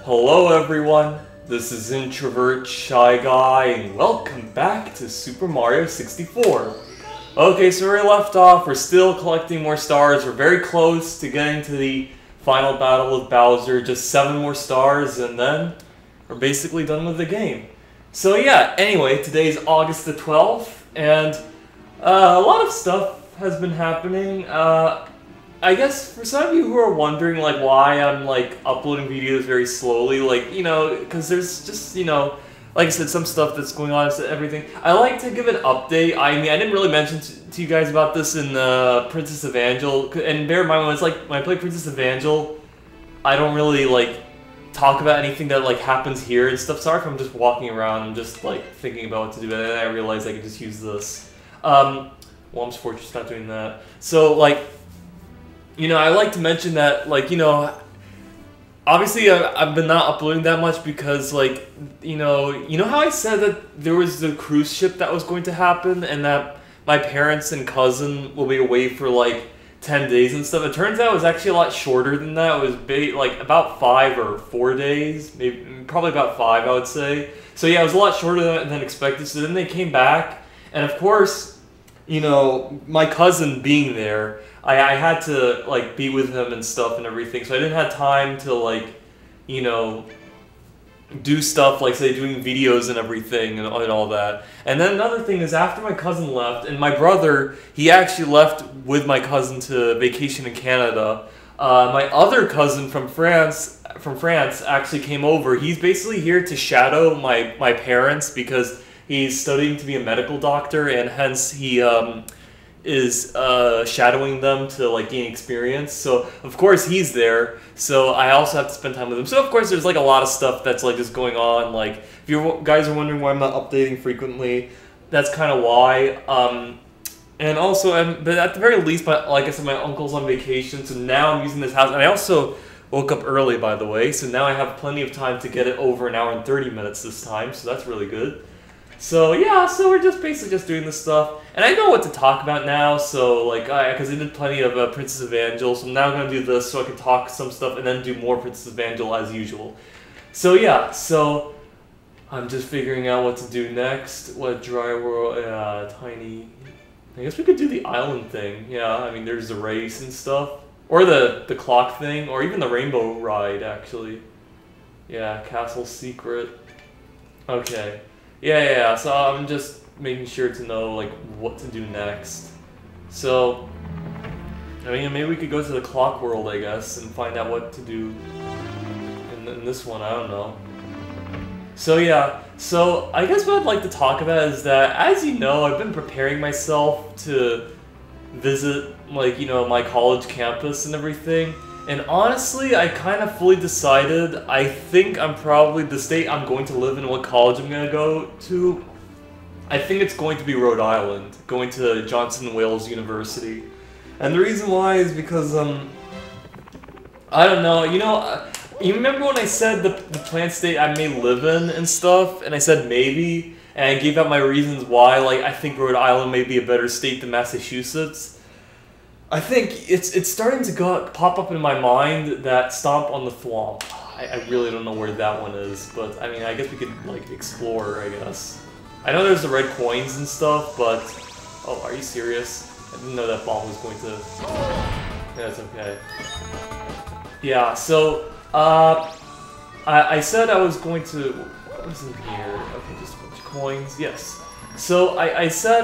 Hello everyone, this is Introvert Shy Guy, and welcome back to Super Mario 64. Okay, so where we left off, we're still collecting more stars. We're very close to getting to the final battle with Bowser. Just 7 more stars, and then we're basically done with the game. So yeah, anyway, today's August the 12th, and a lot of stuff has been happening. I guess for some of you who are wondering like why I'm like uploading videos very slowly, like, you know, because there's just, you know, like I said, some stuff that's going on and everything. I like to give an update. I mean, I didn't really mention to you guys about this in Princess Evangel, and bear in mind when it's like when I play Princess Evangel, I don't really like talk about anything that like happens here and stuff. Sorry if I'm just walking around and just like thinking about what to do, and then I realized I could just use this. WHOMP'S Fortress, not doing that. So like, you know, I like to mention that, like, you know, obviously I've been not uploading that much because, like, you know how I said that there was the cruise ship that was going to happen and that my parents and cousin will be away for, like, 10 days and stuff? It turns out it was actually a lot shorter than that. It was, like, about 5 or 4 days, maybe, probably about 5, I would say. So, yeah, it was a lot shorter than expected. So then they came back, and of course, you know, my cousin being there, I had to, like, be with him and stuff and everything, so I didn't have time to, like, you know, do stuff like, say, doing videos and everything and all that. And then another thing is, after my cousin left, and my brother, he actually left with my cousin to vacation in Canada, my other cousin from France actually came over. He's basically here to shadow my parents because he's studying to be a medical doctor, and hence he, is shadowing them to like gain experience. So of course he's there, so I also have to spend time with him. So of course there's like a lot of stuff that's like just going on. Like if you guys are wondering why I'm not updating frequently, that's kind of why. And also, but at the very least, like I said, my uncle's on vacation, so now I'm using this house. And I also woke up early, by the way, so now I have plenty of time to get it over an hour and 30 minutes this time, so that's really good. So yeah, so we're just basically just doing this stuff, and I know what to talk about now. So like, because I did plenty of Princess Evangel, so now I'm gonna do this so I can talk some stuff and then do more Princess Evangel as usual. So yeah, so I'm just figuring out what to do next. What dry world, tiny. I guess we could do the island thing. Yeah, I mean there's the race and stuff, or the clock thing, or even the rainbow ride actually. Yeah, castle secret. Okay. Yeah, so I'm just making sure to know, like, what to do next. So, I mean, maybe we could go to the clock world, I guess, and find out what to do in this one, I don't know. So yeah, so I guess what I'd like to talk about is that, as you know, I've been preparing myself to visit, like, you know, my college campus and everything. And honestly, I kind of fully decided, I think I'm probably, the state I'm going to live in, what college I'm going to go to, I think it's going to be Rhode Island, going to Johnson Wales University. And the reason why is because, I don't know, you know, you remember when I said the planned state I may live in and stuff, and I said maybe, and I gave out my reasons why, like, I think Rhode Island may be a better state than Massachusetts? I think it's starting to pop up in my mind that Stomp on the Thwomp. I really don't know where that one is, but I mean, I guess we could like explore, I guess. I know there's the red coins and stuff, but oh, are you serious? I didn't know that bomb was going to. Yeah, it's okay. Yeah, so I said I was going to. What was in here? Okay, just a bunch of coins. Yes. So I said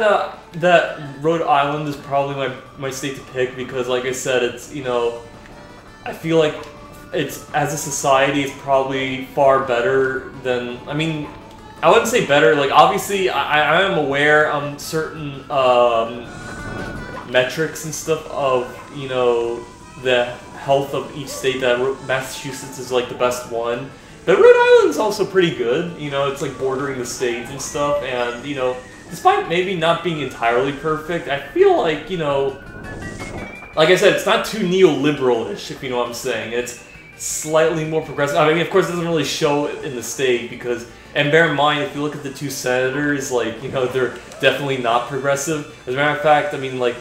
that Rhode Island is probably my state to pick because, like I said, it's, you know, I feel like it's, as a society, it's probably far better than, I mean, I wouldn't say better, like, obviously, I am aware on certain metrics and stuff of, you know, the health of each state, that Massachusetts is, like, the best one. But Rhode Island's also pretty good, you know, it's like bordering the states and stuff, and, you know, despite maybe not being entirely perfect, I feel like, you know, like I said, it's not too neoliberal-ish, if you know what I'm saying. It's slightly more progressive. I mean, of course, it doesn't really show in the state because, and bear in mind, if you look at the 2 senators, like, you know, they're definitely not progressive. As a matter of fact, I mean, like,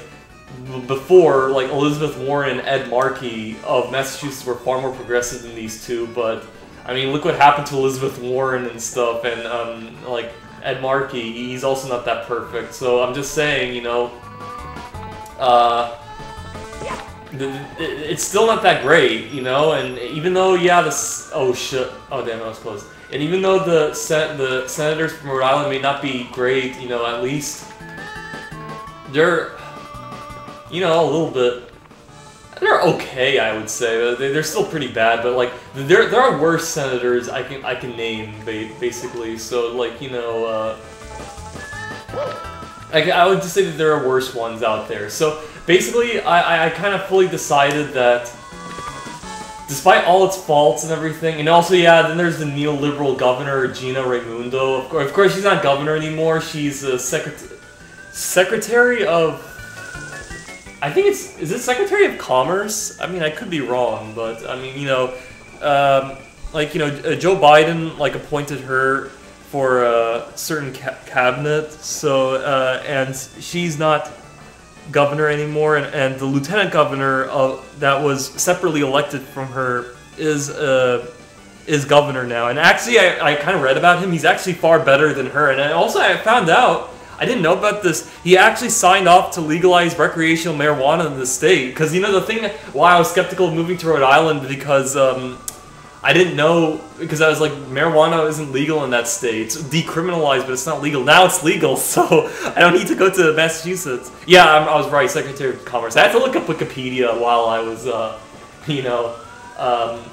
before, like, Elizabeth Warren and Ed Markey of Massachusetts were far more progressive than these two, but I mean, look what happened to Elizabeth Warren and stuff, and like Ed Markey, he's also not that perfect. So I'm just saying, you know, it's still not that great, you know. And even though, yeah, this oh shit, oh damn, I was close. And even though the senators from Rhode Island may not be great, you know, at least they're, you know, a little bit. They're okay, I would say. They're still pretty bad, but like there are worse senators I can name basically. So like, you know, I would just say that there are worse ones out there. So basically, I kind of fully decided that despite all its faults and everything, and also yeah, then there's the neoliberal governor Gina Raimundo. Of course, she's not governor anymore. She's a secretary of. I think is it Secretary of Commerce? I mean, I could be wrong, but I mean, you know, like, you know, Joe Biden, like, appointed her for a certain cabinet, so, and she's not governor anymore, and the lieutenant governor that was separately elected from her is governor now. And actually, I kind of read about him. He's actually far better than her, and also I found out, I didn't know about this. He actually signed off to legalize recreational marijuana in the state. Because, you know, the thing why I was skeptical of moving to Rhode Island, because I didn't know, because I was like, marijuana isn't legal in that state. It's decriminalized, but it's not legal. Now it's legal, so I don't need to go to Massachusetts. Yeah, I was right, Secretary of Commerce. I had to look up Wikipedia while I was, you know,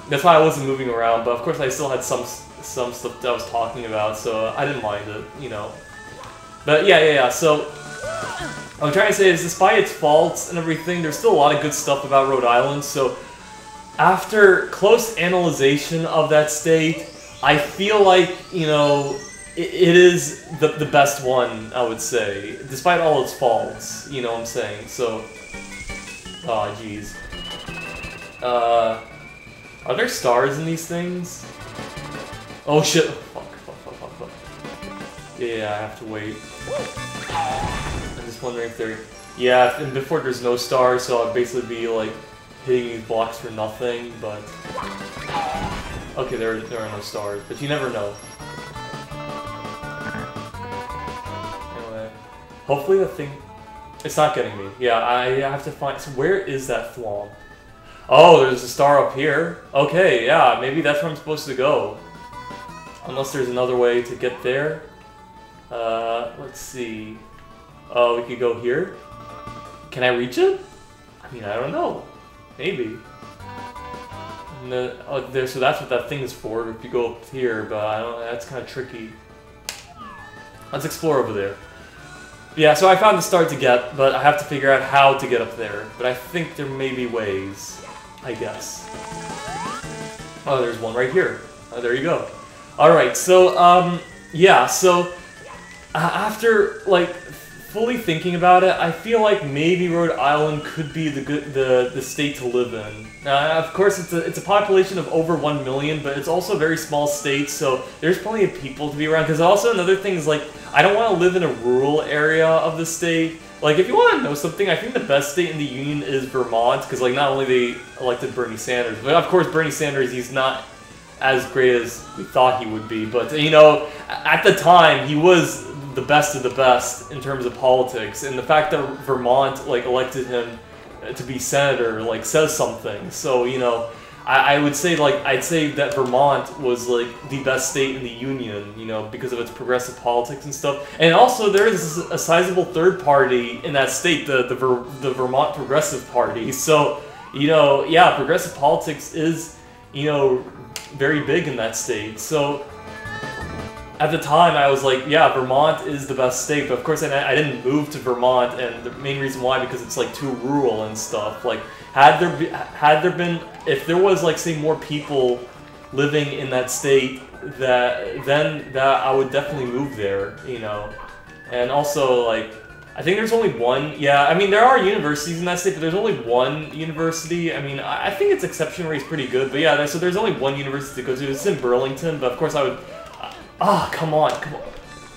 that's why I wasn't moving around. But of course, I still had some stuff that I was talking about, so I didn't mind it, you know. But yeah, so what I'm trying to say is, despite its faults and everything, there's still a lot of good stuff about Rhode Island. So after close analyzation of that state, I feel like, you know, it is the best one, I would say, despite all its faults, you know what I'm saying? So, oh jeez. Are there stars in these things? Oh shit. Yeah, I have to wait. I'm just wondering if they're... Yeah, and before there's no stars, so I'd basically be, like, hitting these blocks for nothing, but... Okay, there are no stars, but you never know. Anyway, hopefully the thing... It's not getting me. Yeah, I have to find... So where is that thwomp? Oh, there's a star up here. Okay, yeah, maybe that's where I'm supposed to go. Unless there's another way to get there. Let's see. Oh, we could go here? Can I reach it? I mean, I don't know. Maybe. And then, so that's what that thing is for, if you go up here, but I don't, that's kind of tricky. Let's explore over there. Yeah, so I found the star to get, but I have to figure out how to get up there. But I think there may be ways, I guess. Oh, there's one right here. Oh, there you go. Alright, so, yeah, so... after, like, fully thinking about it, I feel like maybe Rhode Island could be the state to live in. Of course, it's a population of over 1 million, but it's also a very small state, so there's plenty of people to be around. Because also another thing is, like, I don't want to live in a rural area of the state. Like, if you want to know something, I think the best state in the union is Vermont, because, like, not only they elected Bernie Sanders, but of course Bernie Sanders, he's not as great as we thought he would be, but, you know, at the time, he was the best of the best in terms of politics, and the fact that Vermont, like, elected him to be senator, like, says something. So, you know, I would say, like, I'd say that Vermont was, like, the best state in the union, you know, because of its progressive politics and stuff. And also, there is a sizable third party in that state, the Vermont Progressive Party. So, you know, yeah, progressive politics is, you know, very big in that state. So at the time, I was like, yeah, Vermont is the best state, but of course I didn't move to Vermont, and the main reason why, because it's, like, too rural and stuff. Like, had there been, if there was, like, say, more people living in that state, then I would definitely move there, you know. And also, like, I think there's only one, yeah, I mean, there are universities in that state, but there's only one university. I mean, I think its acceptation rate is pretty good, but yeah, so there's only one university to go to. It's in Burlington, but of course I would... Ah, come on.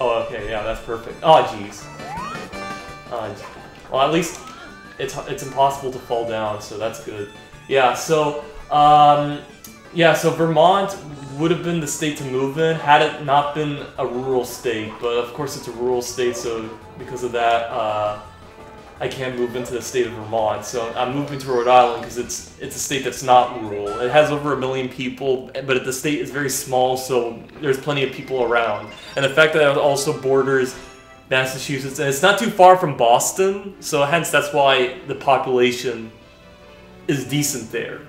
Oh, okay, yeah, that's perfect. Oh, jeez. Well, at least it's impossible to fall down, so that's good. Yeah, so, yeah, so Vermont would have been the state to move in had it not been a rural state. But of course it's a rural state, so because of that, I can't move into the state of Vermont. So I'm moving to Rhode Island because it's a state that's not rural. It has over 1 million people, but the state is very small, so there's plenty of people around. And the fact that it also borders Massachusetts, and it's not too far from Boston, so hence that's why the population is decent there.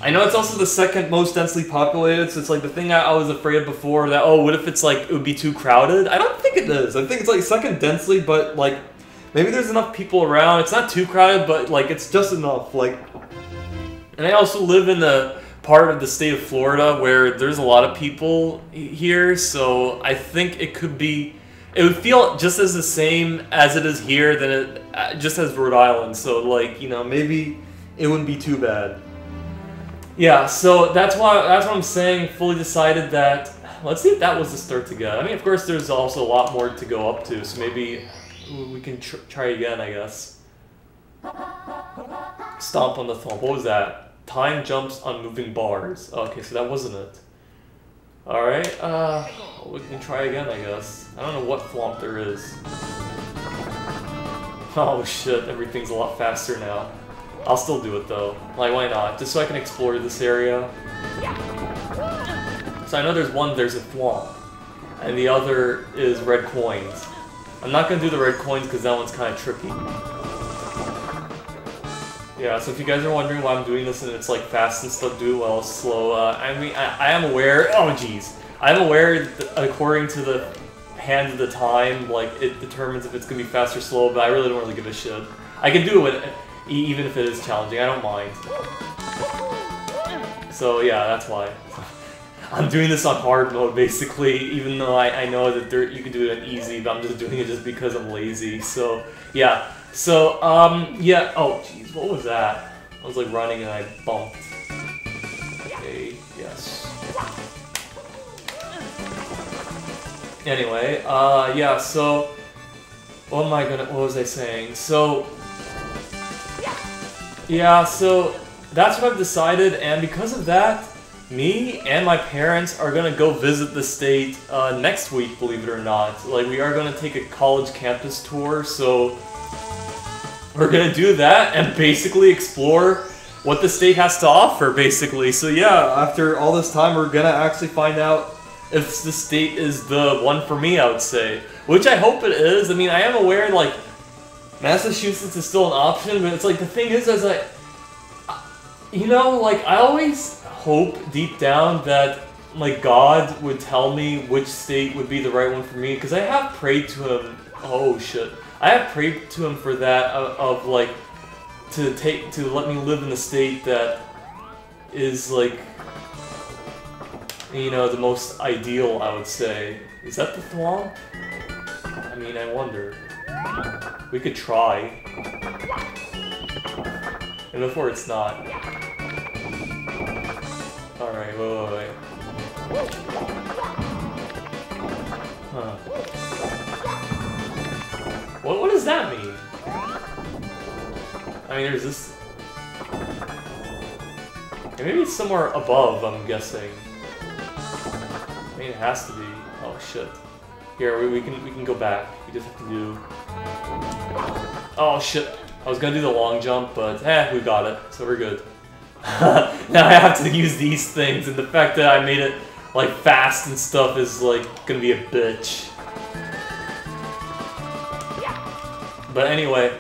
I know it's also the second most densely populated, so it's like the thing I was afraid of before, that, oh, what if it's like, it would be too crowded? I don't think it is. I think it's like second densely, but like, maybe there's enough people around. It's not too crowded, but like, it's just enough. Like, and I also live in a part of the state of Florida where there's a lot of people here, so I think it could be, it would feel just as the same as it is here than it just as Rhode Island. So like, you know, maybe it wouldn't be too bad. Yeah, so that's what I'm saying. Fully decided that. Let's see if that was the start to get. I mean, of course, there's also a lot more to go up to, so maybe we can try again, I guess. Stomp on the thumb. What was that? Time jumps on moving bars. Okay, so that wasn't it. Alright, we can try again, I guess. I don't know what flomp there is. Oh shit, everything's a lot faster now. I'll still do it though. Like, why not? Just so I can explore this area. So I know there's a flomp. And the other is red coins. I'm not gonna do the red coins because that one's kind of tricky. Yeah, so if you guys are wondering why I'm doing this and it's like fast and stuff, do it while it's slow. I mean, I am aware, oh jeez. I'm aware that according to the hand of the time, like, it determines if it's gonna be fast or slow, but I really don't really give a shit. I can do it even if it is challenging, I don't mind. So yeah, that's why. I'm doing this on hard mode, basically, even though I know that you can do it on easy, but I'm just doing it just because I'm lazy, so yeah. So, yeah, oh jeez, what was that? I was like running and I bumped. Okay, yes. Anyway, yeah, so, what was I saying? So, yeah, so, that's what I've decided, and because of that, me and my parents are gonna go visit the state, next week, believe it or not. Like, we are gonna take a college campus tour, so we're gonna do that and basically explore what the state has to offer, basically. So yeah, after all this time, we're gonna actually find out if the state is the one for me, I would say. Which I hope it is. I mean, I am aware, like, Massachusetts is still an option, but it's like, the thing is, you know, like, I always hope deep down that, like, God would tell me which state would be the right one for me, because I have prayed to him, oh shit. I have prayed to him for that, of like, to let me live in a state that is, like, you know, the most ideal, I would say. Is that the thwomp? I mean, I wonder. We could try. And before it's not. Alright, wait. Huh. What does that mean? I mean, there's this... Maybe it's somewhere above, I'm guessing. I mean, it has to be. Oh, shit. Here, we can go back. We just have to do... Oh, shit. I was gonna do the long jump, but we got it. So we're good. Now I have to use these things, and the fact that I made it, like, fast and stuff is, like, gonna be a bitch. But anyway,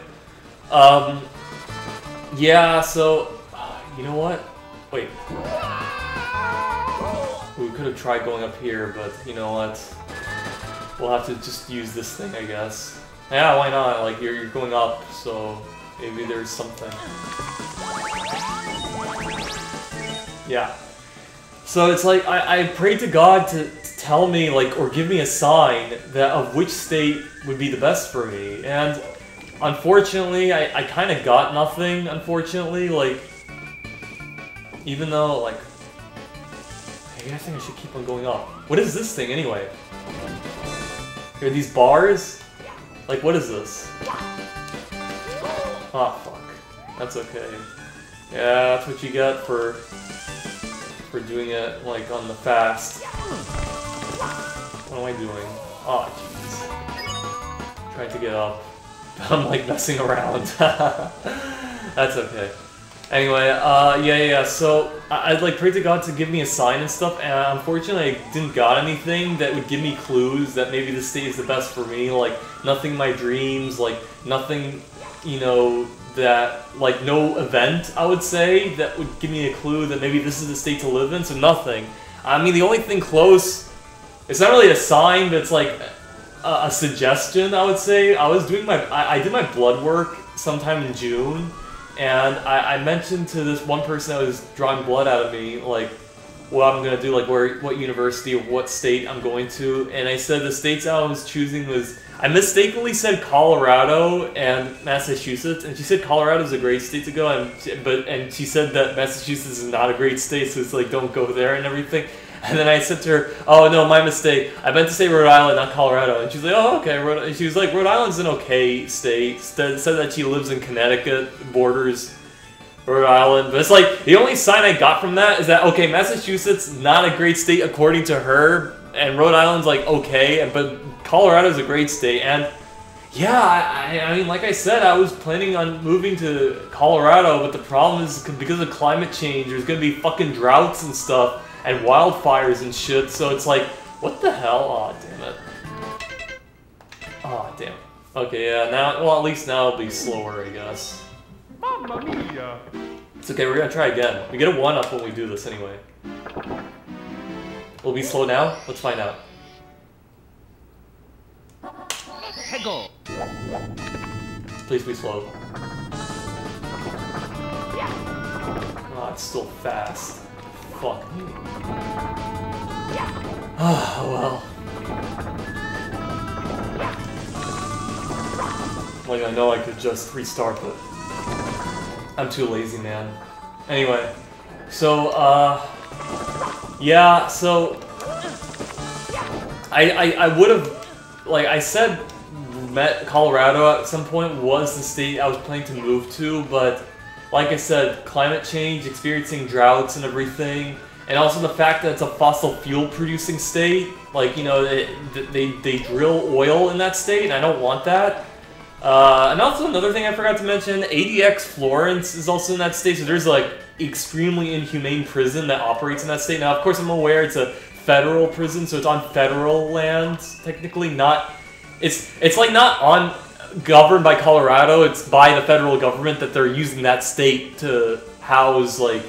yeah, so, you know what? Wait. We could have tried going up here, but you know what? We'll have to just use this thing, I guess. Yeah, why not? Like, you're going up, so maybe there's something. Yeah. So it's like, I prayed to God to tell me, like, or give me a sign that of which state would be the best for me, and unfortunately, I kind of got nothing, unfortunately, like, even though, like, maybe I think I should keep on going up. What is this thing, anyway? Here are these bars? Like, what is this? Oh, fuck. That's okay. Yeah, that's what you get for for doing it, like, on the fast. What am I doing? Oh, jeez. Trying to get up. I'm, like, messing around. That's okay. Anyway, yeah, so I'd, like, pray to God to give me a sign and stuff, and unfortunately I didn't got anything that would give me clues that maybe this state is the best for me, like, nothing in my dreams, like, nothing, you know, that, like, no event, I would say, that would give me a clue that maybe this is the state to live in, so nothing. I mean, the only thing close, it's not really a sign, but it's like a suggestion, I would say. I was doing I did my blood work sometime in June, and I mentioned to this one person that was drawing blood out of me, like, what I'm gonna do, like, what university or what state I'm going to, and I said the states I was choosing was, I mistakenly said Colorado and Massachusetts, and she said Colorado is a great state to go, and she said that Massachusetts is not a great state, so it's like, don't go there and everything. And then I said to her, oh no, my mistake, I meant to say Rhode Island, not Colorado. And she's like, oh, okay, she was like, Rhode Island's an okay state, said that she lives in Connecticut, borders Rhode Island, but it's like, the only sign I got from that is that, okay, Massachusetts, not a great state according to her, and Rhode Island's like, okay, but Colorado's a great state, and yeah, I mean, like I said, I was planning on moving to Colorado, but the problem is, because of climate change, there's gonna be fucking droughts and stuff, and wildfires and shit, so it's like, what the hell? Aw, damn it. Aw, damn. Okay, yeah, now, well, at least now it'll be slower, I guess. Mamma mia! It's okay, we're gonna try again. We get a 1-up when we do this anyway. Will it be slow now? Let's find out. Go. Please be slow. Oh, it's still fast. Fuck me. Oh, well. Like, I know I could just restart, but I'm too lazy, man. Anyway, so, yeah, so I would have, like I said, Colorado at some point was the state I was planning to move to, but like I said, climate change, experiencing droughts and everything, and also the fact that it's a fossil fuel producing state, like, you know, they drill oil in that state, and I don't want that. And also another thing I forgot to mention, ADX Florence is also in that state, so there's like extremely inhumane prison that operates in that state. Now, of course, I'm aware it's a federal prison, so it's on federal land, technically, not... It's like not governed by Colorado, it's by the federal government that they're using that state to house, like,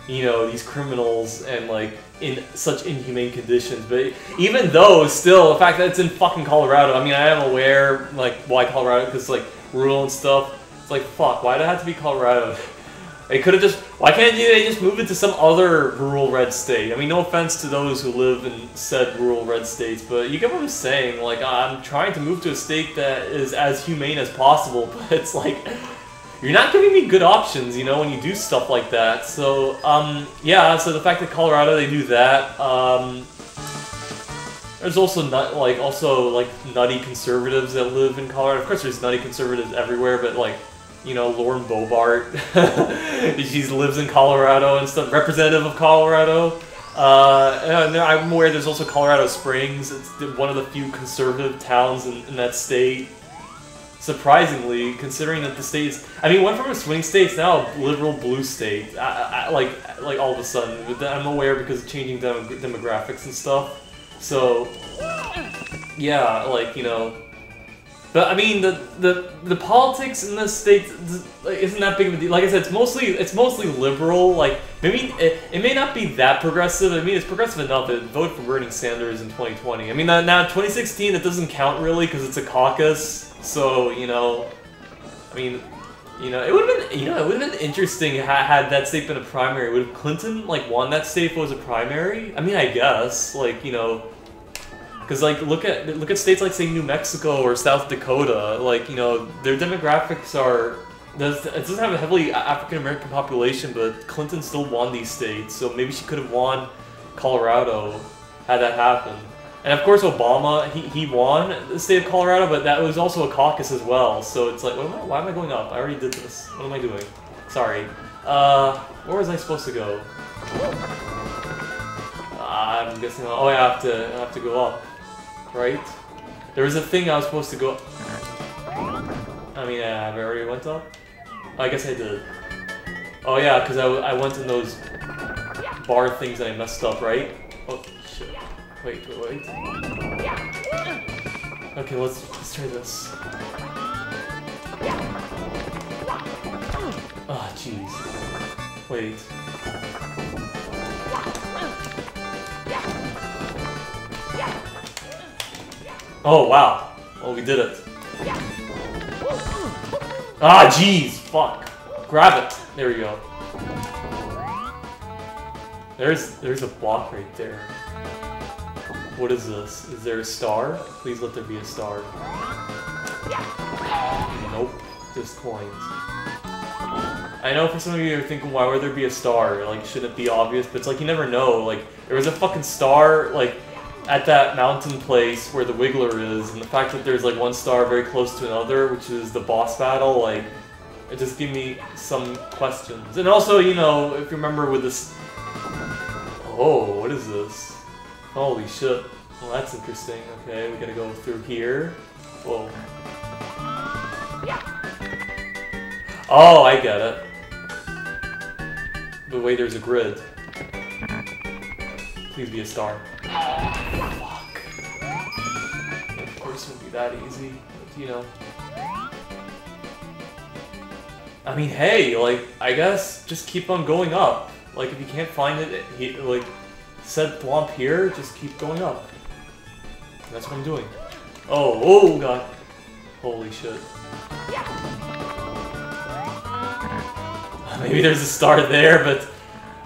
you know, these criminals and, like, in such inhumane conditions. But even though, still, the fact that it's in fucking Colorado, I mean, I am aware, like, why Colorado, because, like, rural and stuff. It's like, fuck, why'd it have to be Colorado? They could have just, why can't they just move it to some other rural red state? I mean, no offense to those who live in said rural red states, but you get what I'm saying. Like, I'm trying to move to a state that is as humane as possible, but it's like, you're not giving me good options, you know, when you do stuff like that. So, yeah, so the fact that Colorado, they do that, there's also nutty conservatives that live in Colorado. Of course, there's nutty conservatives everywhere, but, like, you know, Lauren Bobart, she lives in Colorado and stuff, representative of Colorado. And I'm aware there's also Colorado Springs. It's one of the few conservative towns in that state. Surprisingly, considering that the state is, I mean, went from a swing state to now a liberal blue state. Like all of a sudden, but I'm aware because of changing demographics and stuff. So, yeah, like, you know. But I mean, the politics in this state isn't that big of a deal. Like I said, it's mostly liberal. Like, maybe it may not be that progressive. I mean, it's progressive enough that voted for Bernie Sanders in 2020. I mean, now 2016 it doesn't count really because it's a caucus. So, you know, I mean, you know, it would have been, it would have been interesting had that state been a primary. Would have Clinton like won that state if it was a primary? I mean, I guess, like, you know. Because, like, look at states like, say, New Mexico or South Dakota. Like, you know, their demographics are... It doesn't have a heavily African-American population, but Clinton still won these states. So maybe she could have won Colorado had that happened. And, of course, Obama, he won the state of Colorado, but that was also a caucus as well. So it's like, why am I going up? I already did this. What am I doing? Sorry. Where was I supposed to go? I'm guessing. Oh, I have to go up, right? There was a thing I was supposed to go. I mean, I already went up. I guess I did. Oh yeah, because I went in those bar things and I messed up, right? Oh shit! Wait. Okay, let's try this. Oh jeez. Wait. Oh wow. Oh, we did it. Ah jeez. Fuck. Grab it. There we go. There's a block right there. What is this? Is there a star? Please let there be a star. Nope. Just coins. I know for some of you are thinking, why would there be a star? Like, shouldn't it be obvious? But it's like, you never know. Like, there was a fucking star, like, at that mountain place where the Wiggler is, and the fact that there's, like, one star very close to another, which is the boss battle, like, it just gave me some questions. And also, you know, if you remember with this... Oh, what is this? Holy shit. Well, that's interesting. Okay, we gotta go through here. Whoa. Oh, I get it. But wait, there's a grid. Please be a star. Fuck. Of course it won't be that easy, but, you know. I mean, hey, like, I guess just keep on going up. Like, if you can't find it, like, set Thwomp here, just keep going up. That's what I'm doing. Oh god. Holy shit. Maybe there's a star there, but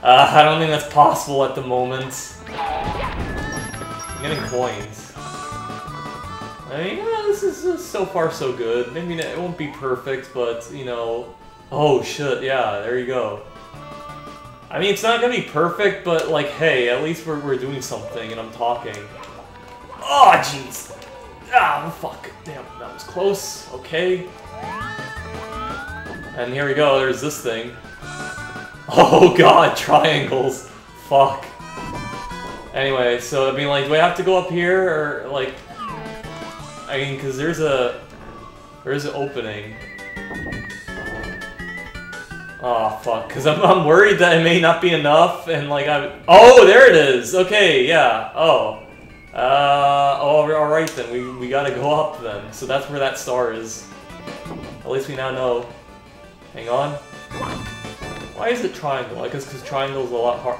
I don't think that's possible at the moment. I'm getting coins. I mean, this is so far so good. Maybe it won't be perfect, but, you know... Oh shit, yeah, there you go. I mean, it's not gonna be perfect, but, like, hey, at least we're doing something, and I'm talking. Oh, jeez! Ah, fuck. Damn, that was close. Okay. And here we go, there's this thing. Oh god, triangles. Fuck. Anyway, so, I mean, like, do I have to go up here, or, like... I mean, because there's an opening. Oh fuck, because I'm worried that it may not be enough, and like oh, there it is! Okay, yeah, oh. Alright then, we gotta go up then. So that's where that star is. At least we now know. Hang on. Why is it triangle? I guess because triangle's a lot hard.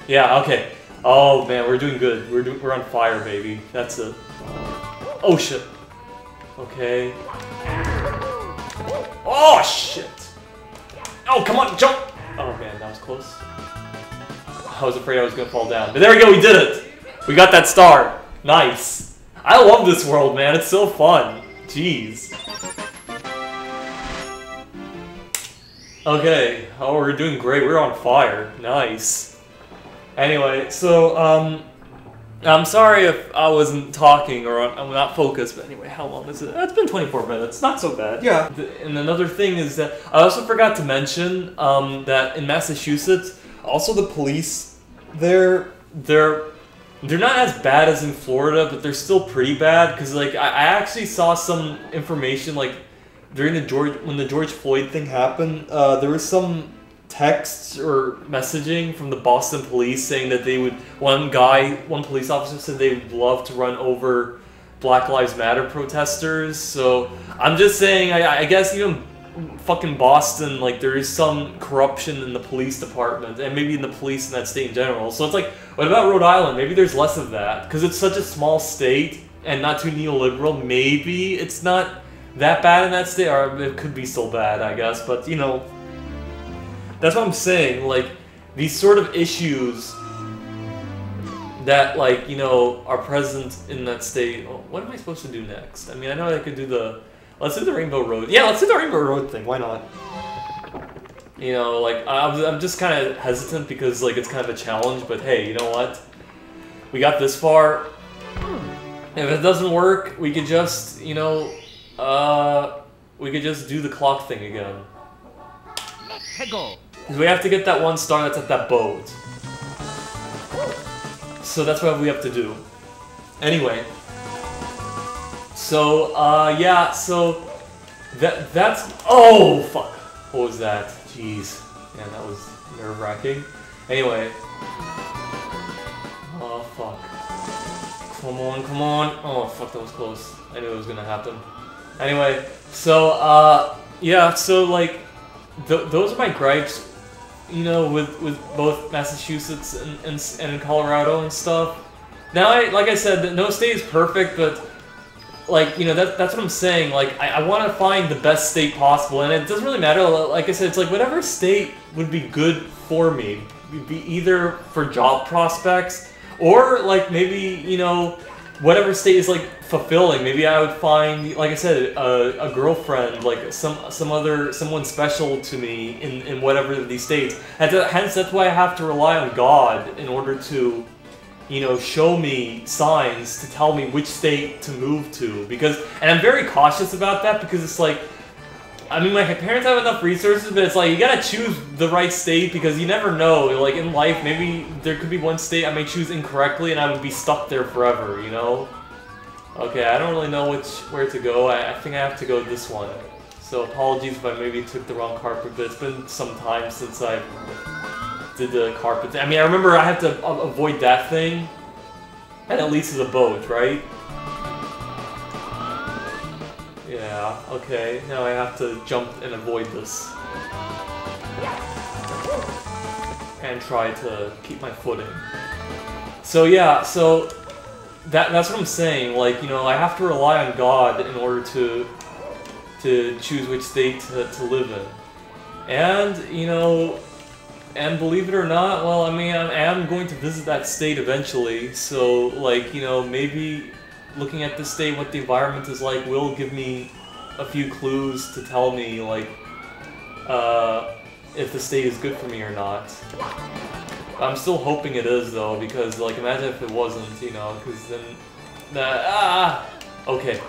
Yeah, okay. Oh man, we're doing good. We're on fire, baby. That's it. Oh shit. Okay. Oh shit! Oh come on, jump! Oh man, that was close. I was afraid I was gonna fall down. But there we go, we did it! We got that star. Nice. I love this world, man. It's so fun. Jeez. Okay. Oh, we're doing great. We're on fire. Nice. Anyway, so, I'm sorry if I wasn't talking or I'm not focused, but anyway, how long is it? It's been 24 minutes, not so bad. Yeah. And another thing is that I also forgot to mention that in Massachusetts, also the police, they're not as bad as in Florida, but they're still pretty bad, because like I actually saw some information like during when the George Floyd thing happened, there was some texts or messaging from the Boston police saying that they would, one police officer said they would love to run over Black Lives Matter protesters. So I'm just saying, I guess even fucking Boston, like there is some corruption in the police department and maybe in the police in that state in general. So it's like, what about Rhode Island? Maybe there's less of that because it's such a small state and not too neoliberal. Maybe it's not that bad in that state, or it could be still bad, I guess, but you know, that's what I'm saying, like, these sort of issues that, like, you know, are present in that state. Oh, what am I supposed to do next? I mean, I know I could do let's do the Rainbow Road. Yeah, let's do the Rainbow Road thing, why not? You know, like, I'm just kind of hesitant because, like, it's kind of a challenge, but hey, you know what? We got this far. If it doesn't work, we could just, you know, we could just do the clock thing again. Because we have to get that one star that's at that boat. So that's what we have to do. Anyway. So, yeah, so... That's... Oh, fuck. What was that? Jeez. Yeah, that was nerve-wracking. Anyway. Oh, fuck. Come on, come on. Oh, fuck, that was close. I knew it was gonna happen. Anyway, so, yeah, so, like, those are my gripes, you know, with both Massachusetts and Colorado and stuff. Now, like I said, no state is perfect, but, like, you know, that's what I'm saying. Like, I want to find the best state possible, and it doesn't really matter. Like I said, it's like whatever state would be good for me. It'd be either for job prospects, or, like, maybe, you know, whatever state is, like, fulfilling. Maybe I would find, like I said, a girlfriend, like someone special to me in whatever of these states. And hence, that's why I have to rely on God in order to, you know, show me signs to tell me which state to move to. And I'm very cautious about that because it's like, I mean, my parents have enough resources, but it's like, you gotta choose the right state because you never know. Like, in life, maybe there could be one state I may choose incorrectly and I would be stuck there forever, you know? Okay, I don't really know where to go. I think I have to go this one. So apologies if I maybe took the wrong carpet, but it's been some time since I did the carpet thing. I mean, I remember I have to avoid that thing, and at least it's a boat, right? Yeah, okay, now I have to jump and avoid this. And try to keep my footing. So yeah, so that's what I'm saying, like, you know, I have to rely on God in order to choose which state to live in. And, you know, and believe it or not, well, I mean, I am going to visit that state eventually, so, like, you know, maybe looking at this state, what the environment is like, will give me a few clues to tell me, like, if the state is good for me or not. I'm still hoping it is, though, because, like, imagine if it wasn't, you know, because then... Okay.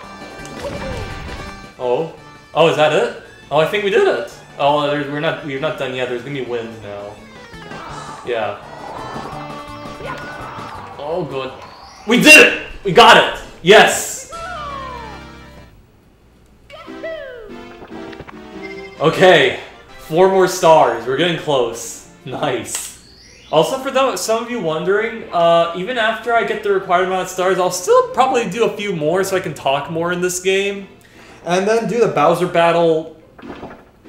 Oh? Oh, is that it? Oh, I think we did it! Oh, we're not done yet, there's gonna be wind now. Yeah. Oh, good. We did it! We got it! Yes! Okay. 4 more stars. We're getting close. Nice. Also, for some of you wondering, even after I get the required amount of stars, I'll still probably do a few more so I can talk more in this game. And then do the Bowser battle,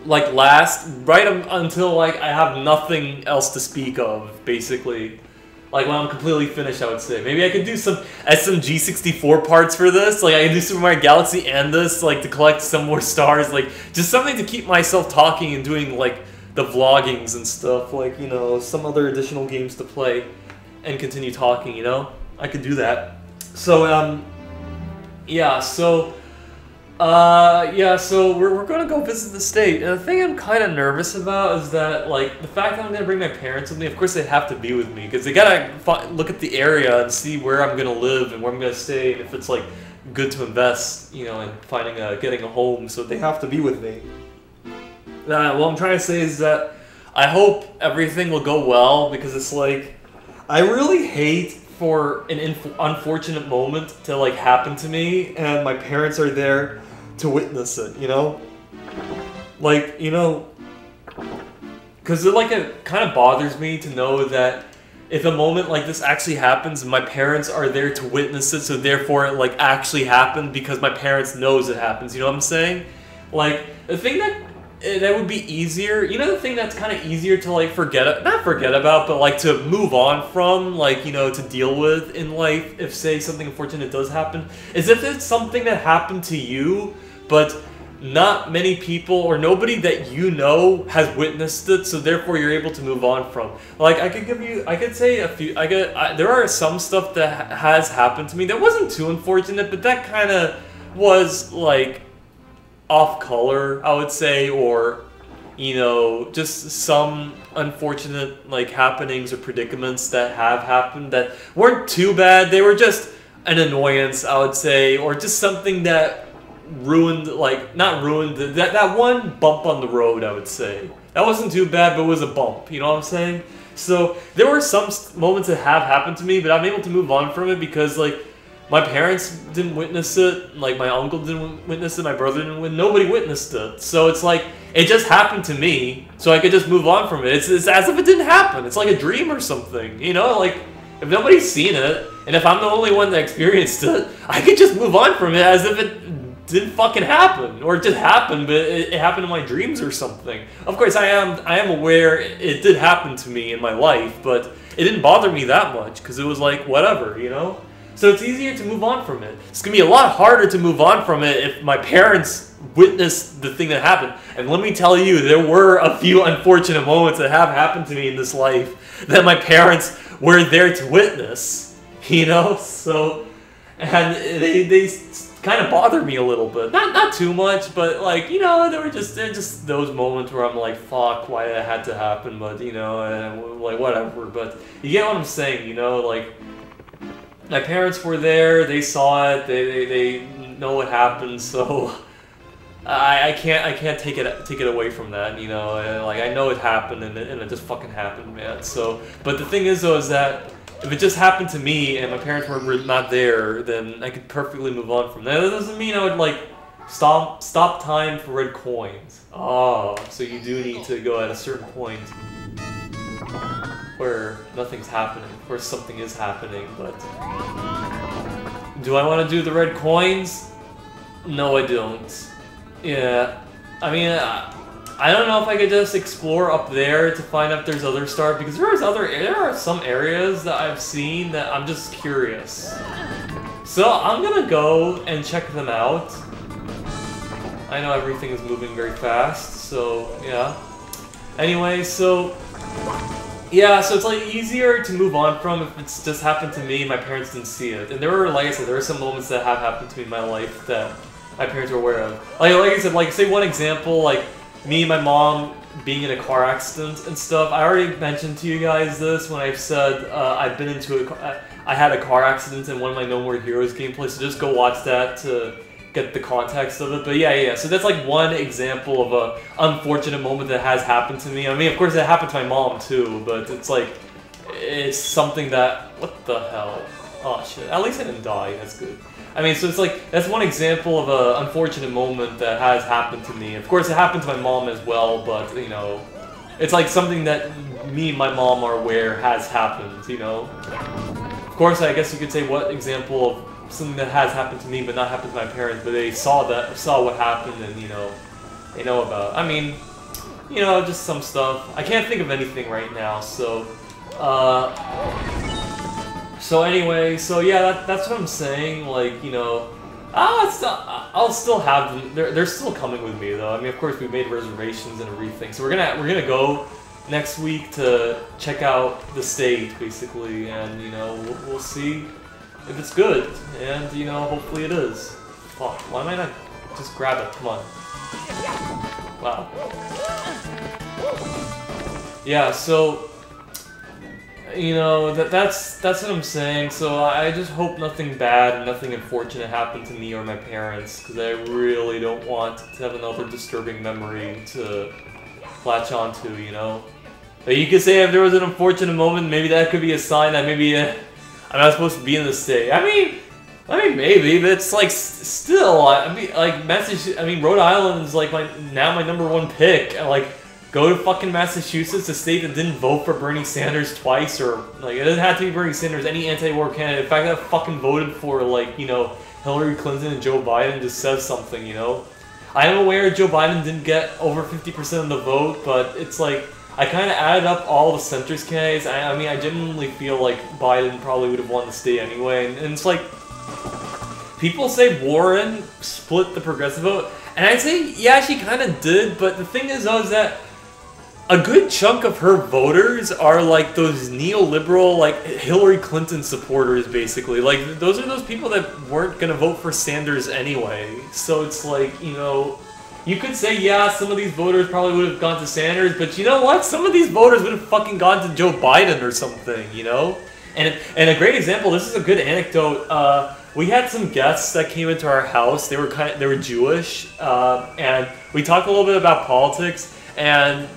like, last, right until, like, I have nothing else to speak of, basically. Like, when I'm completely finished, I would say. Maybe I could do some SMG64 parts for this. Like, I could do Super Mario Galaxy and this, like, to collect some more stars. Like, just something to keep myself talking and doing, like, the vloggings and stuff. Like, you know, some other additional games to play and continue talking, you know? I could do that. So, yeah, so... yeah, so we're gonna go visit the state, and the thing I'm kind of nervous about is that, like, the fact that I'm gonna bring my parents with me, of course they have to be with me, because they gotta look at the area and see where I'm gonna live and where I'm gonna stay, and if it's, like, good to invest, you know, in getting a home, so they have to be with me. What I'm trying to say is that I hope everything will go well, because it's like, I really hate for an unfortunate moment to, like, happen to me, and my parents are there to witness it, you know? Like, you know, because it kind of bothers me to know that if a moment like this actually happens, my parents are there to witness it, so therefore it, like, actually happened because my parents knows it happens, you know what I'm saying? Like, the thing that would be easier, you know, the thing that's kind of easier to, like, not forget about, but, like, to move on from, like, you know, to deal with in life, if, say, something unfortunate does happen, is if it's something that happened to you, but not many people, or nobody that you know has witnessed it, so therefore you're able to move on from. Like, I could say a few, there are some stuff that has happened to me that wasn't too unfortunate, but that kind of was, like, off color, I would say, or, you know, just some unfortunate, like, happenings or predicaments that have happened that weren't too bad. They were just an annoyance, I would say, or just something that ruined, like, not ruined, that one bump on the road, I would say. That wasn't too bad, but it was a bump, you know what I'm saying? So, there were some moments that have happened to me, but I'm able to move on from it because, like, my parents didn't witness it, like, my uncle didn't witness it, my brother didn't witness it, nobody witnessed it. So it's like, it just happened to me, so I could just move on from it. It's as if it didn't happen. It's like a dream or something, you know? Like, if nobody's seen it, and if I'm the only one that experienced it, I could just move on from it as if it didn't fucking happen, or it just happened, but it happened in my dreams or something. Of course, I am aware it did happen to me in my life, but it didn't bother me that much because it was like whatever, you know. So it's easier to move on from it. It's gonna be a lot harder to move on from it if my parents witnessed the thing that happened. And let me tell you, there were a few unfortunate moments that have happened to me in this life that my parents were there to witness, you know. So, and they kind of bothered me a little bit. Not too much, but like, you know, they're just those moments where I'm like, fuck, why that had to happen, but you know, like whatever. But you get what I'm saying, you know, like my parents were there, they saw it, they know what happened, so I can't take it away from that, you know. And, like, I know it happened and it just fucking happened, man. So, but the thing is though is that if it just happened to me and my parents were not there, then I could perfectly move on from that. That doesn't mean I would, like, stop time for red coins. Oh, so you do need to go at a certain point where nothing's happening. Of course, something is happening, but do I want to do the red coins? No, I don't. Yeah, I mean, I don't know if I could just explore up there to find out if there's other stars, because there are some areas that I've seen that I'm just curious. So I'm gonna go and check them out. I know everything is moving very fast, so yeah. Anyway, so yeah, so it's like easier to move on from if it's just happened to me, my parents didn't see it. And there were, like I said, there are some moments that have happened to me in my life that my parents were aware of. Like I said, like say one example, like me and my mom being in a car accident and stuff. I already mentioned to you guys this when I've said I've been into I had a car accident in one of my No More Heroes gameplays, so just go watch that to get the context of it. But yeah, so that's like one example of a unfortunate moment that has happened to me. I mean, of course it happened to my mom too, but it's like, it's something that, what the hell? Oh shit, at least I didn't die, that's good. I mean, so it's like, that's one example of an unfortunate moment that has happened to me. Of course, it happened to my mom as well, but, you know, it's like something that me and my mom are aware has happened, you know? Of course, I guess you could say what example of something that has happened to me but not happened to my parents, but they saw what happened and, you know, they know about. I mean, you know, just some stuff. I can't think of anything right now, so, so anyway, so yeah, that's what I'm saying. Like, you know, I'll still have them. They're still coming with me though. I mean, of course, we made reservations and everything, so we're gonna go next week to check out the state basically, and you know, we'll see if it's good, and you know, hopefully it is. Fuck, why am I not just grab it? Come on. Wow. Yeah, so. You know, that's what I'm saying, so I just hope nothing bad and nothing unfortunate happened to me or my parents, because I really don't want to have another disturbing memory to latch onto, you know? But you could say if there was an unfortunate moment, maybe that could be a sign that maybe I'm not supposed to be in the state. I mean maybe, but it's like, still, I mean, like, Rhode Island is like my #1 pick, and like, go to fucking Massachusetts, a state that didn't vote for Bernie Sanders twice, or, like, it doesn't have to be Bernie Sanders, any anti-war candidate. In fact, that fucking voted for, like, you know, Hillary Clinton and Joe Biden just says something, you know? I am aware Joe Biden didn't get over 50% of the vote, but it's like, I kind of added up all the centrist candidates. I mean, I genuinely feel like Biden probably would have won the state anyway, and it's like, people say Warren split the progressive vote, and I'd say, yeah, she kind of did, but the thing is, though, is that a good chunk of her voters are like those neoliberal, like Hillary Clinton supporters, basically. Like, those are those people that weren't gonna vote for Sanders anyway. So it's like, you know, you could say, yeah, some of these voters probably would have gone to Sanders, but you know what? Some of these voters would have fucking gone to Joe Biden or something, you know? And a great example, this is a good anecdote, we had some guests that came into our house. They were Jewish, and we talked a little bit about politics, and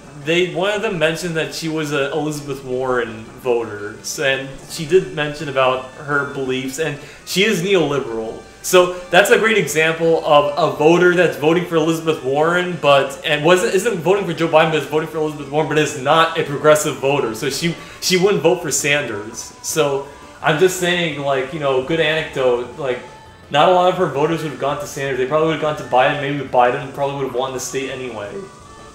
one of them mentioned that she was a Elizabeth Warren voter, and she did mention about her beliefs, and she is neoliberal. So that's a great example of a voter that's voting for Elizabeth Warren, isn't voting for Joe Biden, but is voting for Elizabeth Warren, but is not a progressive voter. So she wouldn't vote for Sanders. So I'm just saying, like, you know, good anecdote, like, not a lot of her voters would have gone to Sanders. They probably would have gone to Biden. Maybe Biden probably would have won the state anyway.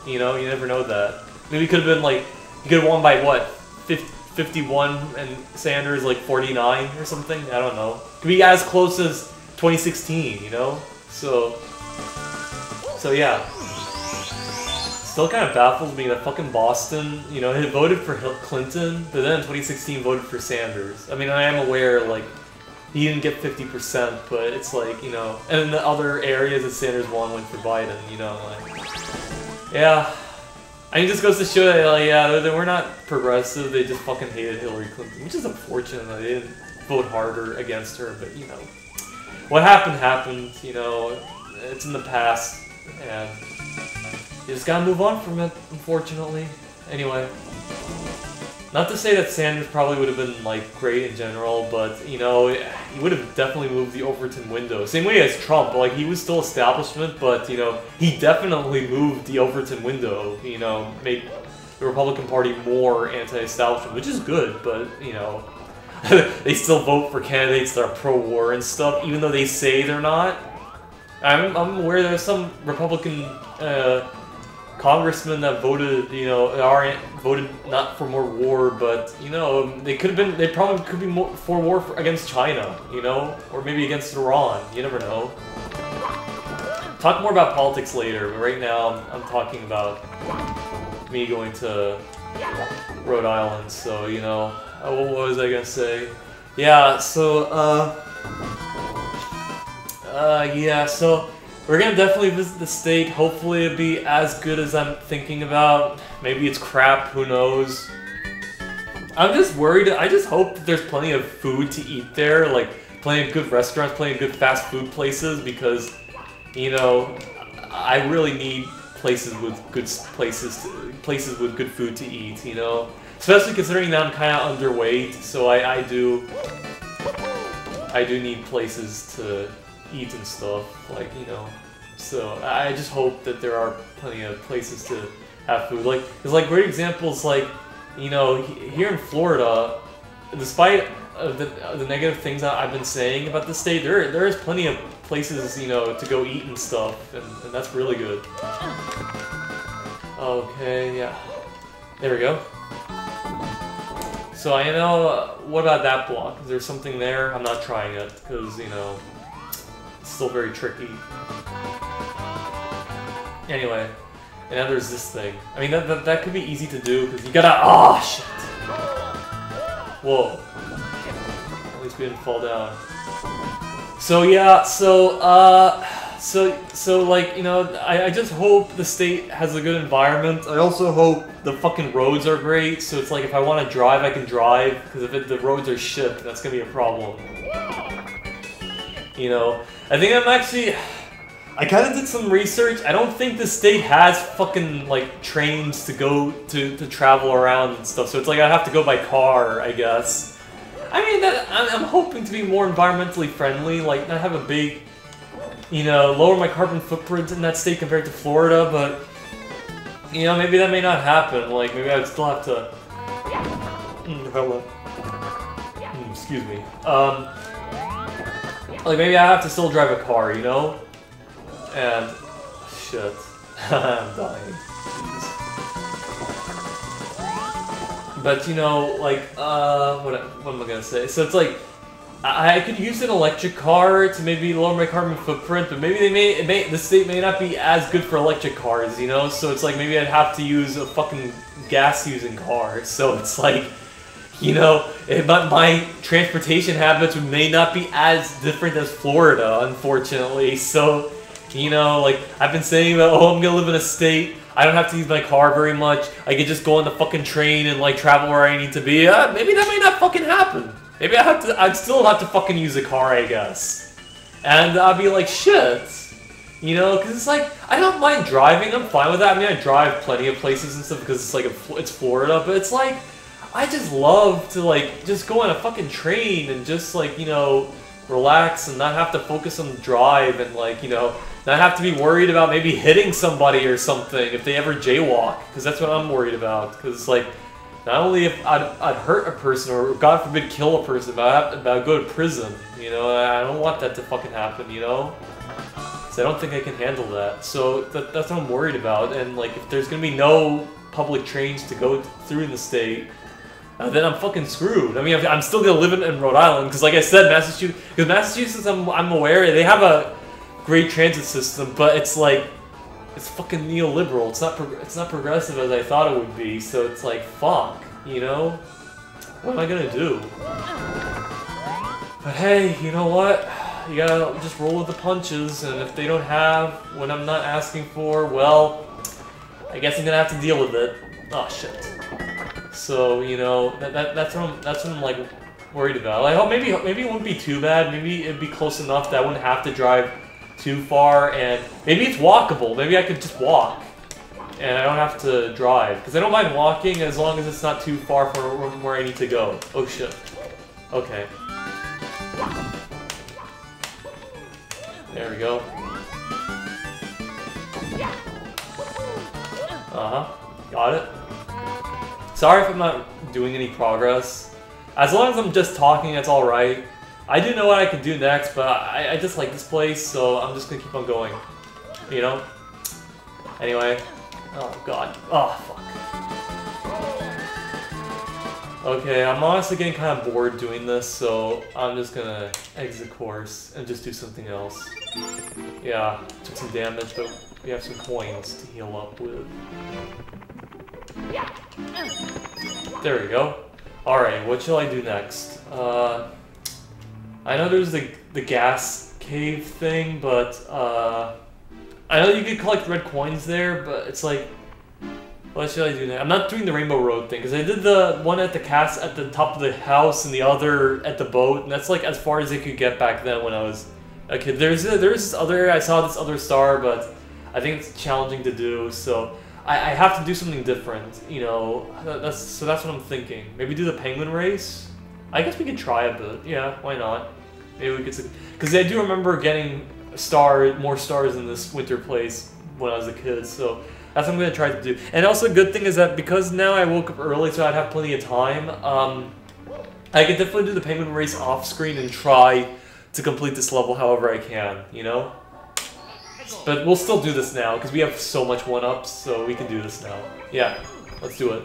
You know, you never know that. Maybe it could have been like, he could have won by what, 51 and Sanders like 49 or something? I don't know. Could be as close as 2016, you know? So yeah. Still kind of baffles me that fucking Boston, you know, had voted for Clinton, but then in 2016 voted for Sanders. I mean, I am aware, like, he didn't get 50%, but it's like, you know, and in the other areas that Sanders won went for Biden, you know, like, yeah. I mean, it just goes to show that, like, yeah, they were not progressive, they just fucking hated Hillary Clinton, which is unfortunate that they didn't vote harder against her, but, you know, what happened, you know, it's in the past, and you just gotta move on from it, unfortunately. Anyway. Not to say that Sanders probably would have been, like, great in general, but, you know, he would have definitely moved the Overton window. Same way as Trump, like, he was still establishment, but, you know, he definitely moved the Overton window, you know, made the Republican Party more anti-establishment, which is good, but, you know, they still vote for candidates that are pro-war and stuff, even though they say they're not. I'm aware there's some Republican, congressmen that voted, you know, voted not for more war, but, you know, they probably could be more for war against China, you know, or maybe against Iran. You never know. Talk more about politics later, but right now I'm talking about me going to Rhode Island. So, you know, what was I gonna say? Yeah. So, yeah. So. We're gonna definitely visit the state. Hopefully it'll be as good as I'm thinking about. Maybe it's crap, who knows. I'm just worried. I just hope that there's plenty of food to eat there, like plenty of good restaurants, plenty of good fast food places, because, you know, I really need places with good food to eat, you know? Especially considering that I'm kind of underweight, so I do need places to eat and stuff, like, you know, so I just hope that there are plenty of places to have food, like, there's like great examples, like, you know, here in Florida, despite the negative things that I've been saying about the state, there is plenty of places, you know, to go eat and stuff, and that's really good. Okay, yeah, there we go. So I know, what about that block? Is there something there? I'm not trying it, because, you know, still very tricky. Anyway, and now there's this thing. I mean, that could be easy to do, because you gotta— oh, shit! Whoa. At least we didn't fall down. So, yeah, so, like, you know, I just hope the state has a good environment. I also hope the fucking roads are great, so it's like, if I want to drive, I can drive, because if the roads are shit, that's gonna be a problem. You know, I think I kind of did some research. I don't think the state has fucking, like, trains to go to travel around and stuff, so it's like I have to go by car, I guess. I mean, I'm hoping to be more environmentally friendly, like, not have a big, you know, lower my carbon footprint in that state compared to Florida, but, you know, maybe that may not happen. Like, maybe I would still have to— hello. Excuse me. Like, maybe I have to still drive a car, you know? And— shit. I'm dying. Jeez. But, you know, like, what am I gonna say? So it's like, I could use an electric car to maybe lower my carbon footprint, but maybe the state may not be as good for electric cars, you know? So it's like, maybe I'd have to use a fucking gas-using car. So it's like, you know, my transportation habits may not be as different as Florida, unfortunately. So, you know, like, I've been saying that, oh, I'm gonna live in a state, I don't have to use my car very much, I can just go on the fucking train and, like, travel where I need to be. Maybe that may not fucking happen. Maybe I'd still have to fucking use a car, I guess. And I'll be like, shit. You know, because it's like, I don't mind driving, I'm fine with that. I mean, I drive plenty of places and stuff because it's like, it's Florida, but it's like, I just love to like, just go on a fucking train and just like, you know, relax and not have to focus on the drive and like, you know, not have to be worried about maybe hitting somebody or something if they ever jaywalk, because that's what I'm worried about, because it's like, not only if I'd hurt a person or God forbid kill a person, but I'd go to prison, you know, I don't want that to fucking happen, you know? So I don't think I can handle that. So that's what I'm worried about. And like, if there's gonna be no public trains to go through in the state, then I'm fucking screwed. I mean, I'm still gonna live in Rhode Island because, like I said, Massachusetts, I'm aware they have a great transit system, but it's like it's fucking neoliberal. It's not progressive as I thought it would be. So it's like fuck, you know. What am I gonna do? But hey, you know what? You gotta just roll with the punches, and if they don't have what I'm not asking for, well, I guess I'm gonna have to deal with it. Oh shit. So you know that's what I'm like worried about. Like, oh, maybe it wouldn't be too bad. Maybe it'd be close enough that I wouldn't have to drive too far, and maybe it's walkable. Maybe I could just walk, and I don't have to drive because I don't mind walking as long as it's not too far from where I need to go. Oh shit. Okay. There we go. Got it. Sorry if I'm not doing any progress. As long as I'm just talking, that's alright. I do know what I can do next, but I just like this place, so I'm just gonna keep on going. You know? Anyway. Oh god. Oh, fuck. Okay, I'm honestly getting kind of bored doing this, so I'm just gonna exit course and just do something else. Yeah, took some damage, but we have some coins to heal up with. There we go. Alright, what shall I do next? I know there's the gas cave thing, but I know you could collect red coins there, but it's like, what should I do now? I'm not doing the Rainbow Road thing, because I did the one at the at the top of the house and the other at the boat, and that's like as far as I could get back then when I was a kid. There's this other, I saw this other star, but I think it's challenging to do, so I have to do something different, you know. So that's what I'm thinking. Maybe do the penguin race? I guess we could try a bit. Yeah, why not? Maybe we could, because I do remember getting more stars in this winter place when I was a kid, so that's what I'm going to try to do. And also a good thing is that because now I woke up early so I'd have plenty of time, I can definitely do the penguin race off screen and try to complete this level however I can, you know? But we'll still do this now because we have so much 1-ups, so we can do this now. Yeah, let's do it.